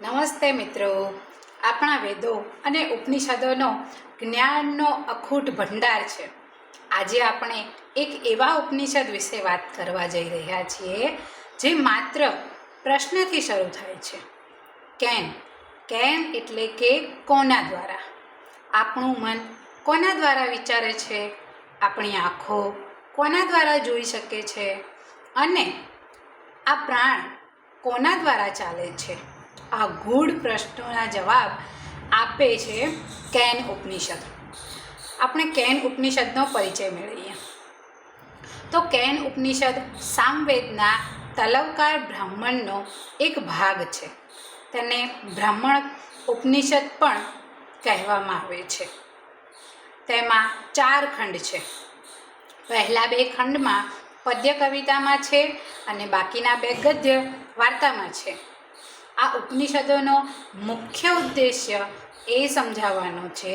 નમસ્તે મિત્રો, આપણા વેદો અને ઉપનિષદોનો જ્ઞાનનો અખૂટ ભંડાર છે. આજે આપણે એક એવા ઉપનિષદ વિશે વાત કરવા જઈ રહ્યા છીએ જે માત્ર પ્રશ્નથી શરૂ થાય છે. કેન એટલે કે કોના દ્વારા. આપણું મન કોના દ્વારા વિચારે છે, આપણી આંખો કોના દ્વારા જોઈ શકે છે અને આ પ્રાણ કોના દ્વારા ચાલે છે. આ ગૂઢ પ્રશ્નોના જવાબ આપે છે કેન ઉપનિષદ. આપણે કેન ઉપનિષદનો પરિચય મેળવીએ તો કેન ઉપનિષદ સામવેદના તલવકાર બ્રાહ્મણનો એક ભાગ છે. તેને બ્રાહ્મણ ઉપનિષદ પણ કહેવામાં આવે છે. તેમાં 4 ખંડ છે. પહેલા 2 ખંડમાં પદ્ય કવિતામાં છે અને બાકીના 2 ગદ્ય વાર્તામાં છે. આ ઉપનિષદોનો મુખ્ય ઉદ્દેશ્ય એ સમજાવવાનો છે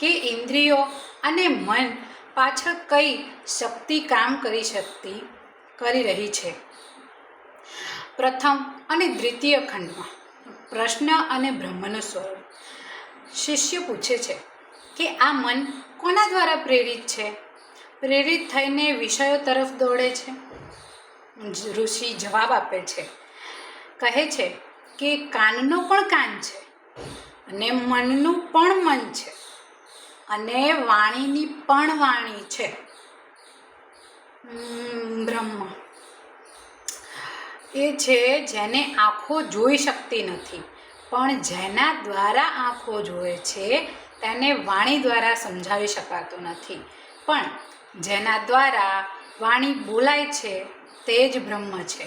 કે ઇન્દ્રિયો અને મન પાછળ કઈ શક્તિ કામ કરી રહી છે. પ્રથમ અને દ્વિતીય ખંડમાં પ્રશ્ન અને બ્રહ્મનું સ્વરૂપ. શિષ્ય પૂછે છે કે આ મન કોના દ્વારા પ્રેરિત છે, પ્રેરિત થઈને વિષયો તરફ દોડે છે. ઋષિ જવાબ આપે છે, કહે છે કે કાનનો પણ કાન છે અને મનનું પણ મન છે અને વાણીની પણ વાણી છે. બ્રહ્મ એ છે જેને આંખો જોઈ શકતી નથી, પણ જેના દ્વારા આંખો જોવે છે તેને વાણી દ્વારા સમજાવી શકાતું નથી, પણ જેના દ્વારા વાણી બોલાય છે તે જ બ્રહ્મ છે.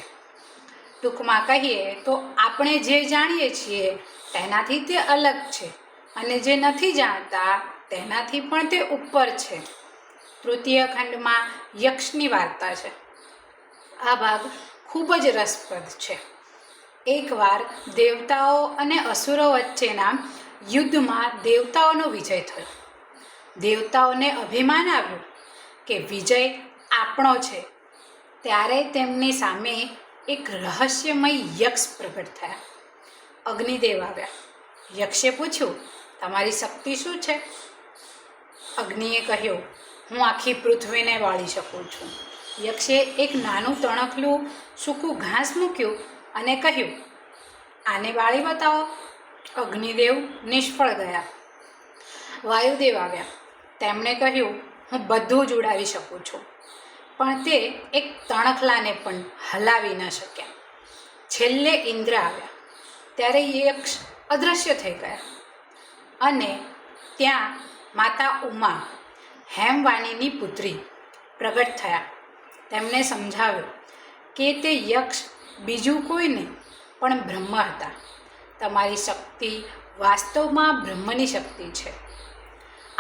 ટૂંકમાં કહીએ તો આપણે જે જાણીએ છીએ તેનાથી તે અલગ છે અને જે નથી જાણતા તેનાથી પણ તે ઉપર છે. તૃતીય ખંડમાં યક્ષની વાર્તા છે. આ ભાગ ખૂબ જ રસપ્રદ છે. એકવાર દેવતાઓ અને અસુરો વચ્ચેના યુદ્ધમાં દેવતાઓનો વિજય થયો. દેવતાઓને અભિમાન આવ્યું કે વિજય આપણો છે. ત્યારે તેમની સામે એક રહસ્યમય યક્ષ પ્રગટ થયા. અગ્નિદેવ આવ્યા. યક્ષે પૂછ્યું, તમારી શક્તિ શું છે? અગ્નિએ કહ્યું, હું આખી પૃથ્વીને બાળી શકું છું. યક્ષે એક નાનું તણખલું સૂકું ઘાસ મૂક્યું અને કહ્યું, આને બાળી બતાવો. અગ્નિદેવ નિષ્ફળ ગયા. વાયુદેવ આવ્યા. તેમણે કહ્યું, હું બધું જ ઉડાવી શકું છું. પણ તે એક તણખલાને પણ હલાવી ન શક્યા. છેલ્લે ઇન્દ્ર આવ્યા. ત્યારે યક્ષ અદૃશ્ય થઈ ગયા અને ત્યાં માતા ઉમા, હેમવાણીની પુત્રી, પ્રગટ થયા. તેમણે સમજાવ્યું કે તે યક્ષ બીજું કોઈ નહીં પણ બ્રહ્મ હતા. તમારી શક્તિ વાસ્તવમાં બ્રહ્મની શક્તિ છે.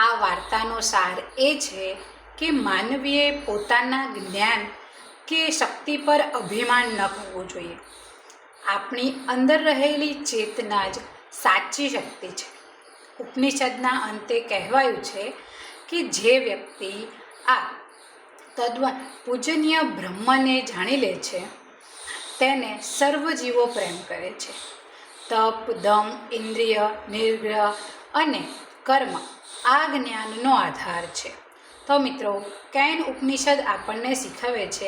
આ વાર્તાનો સાર એ છે કે માનવીએ પોતાના જ્ઞાન કે શક્તિ પર અભિમાન ન કરવું જોઈએ. આપણી અંદર રહેલી ચેતના જ સાચી શક્તિ છે. ઉપનિષદના અંતે કહેવાયું છે કે જે વ્યક્તિ આ તદ્દન પૂજનીય બ્રહ્મને જાણી લે છે તેને સર્વ જીવો પ્રેમ કરે છે. તપ, દમ, ઇન્દ્રિય નિગ્રહ અને કર્મ આ જ્ઞાનનો આધાર છે. તો મિત્રો, કેન ઉપનિષદ આપણને શીખવે છે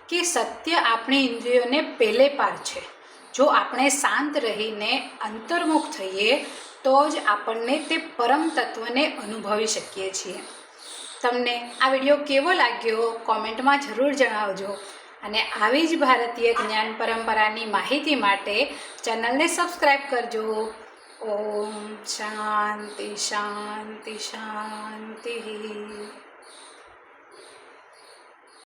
કે સત્ય આપણી ઇન્દ્રિયોને પેલે પાર છે. જો આપણે શાંત રહીને અંતર્મુખ થઈએ તો જ આપણને તે પરમ તત્વને અનુભવી શકીએ છીએ. તમને આ વિડીયો કેવો લાગ્યો કોમેન્ટમાં જરૂર જણાવજો અને આવી જ ભારતીય જ્ઞાન પરંપરાની માહિતી માટે ચેનલને સબસ્ક્રાઈબ કરજો. ઓમ શાંતિ શાંતિ શાંતિ.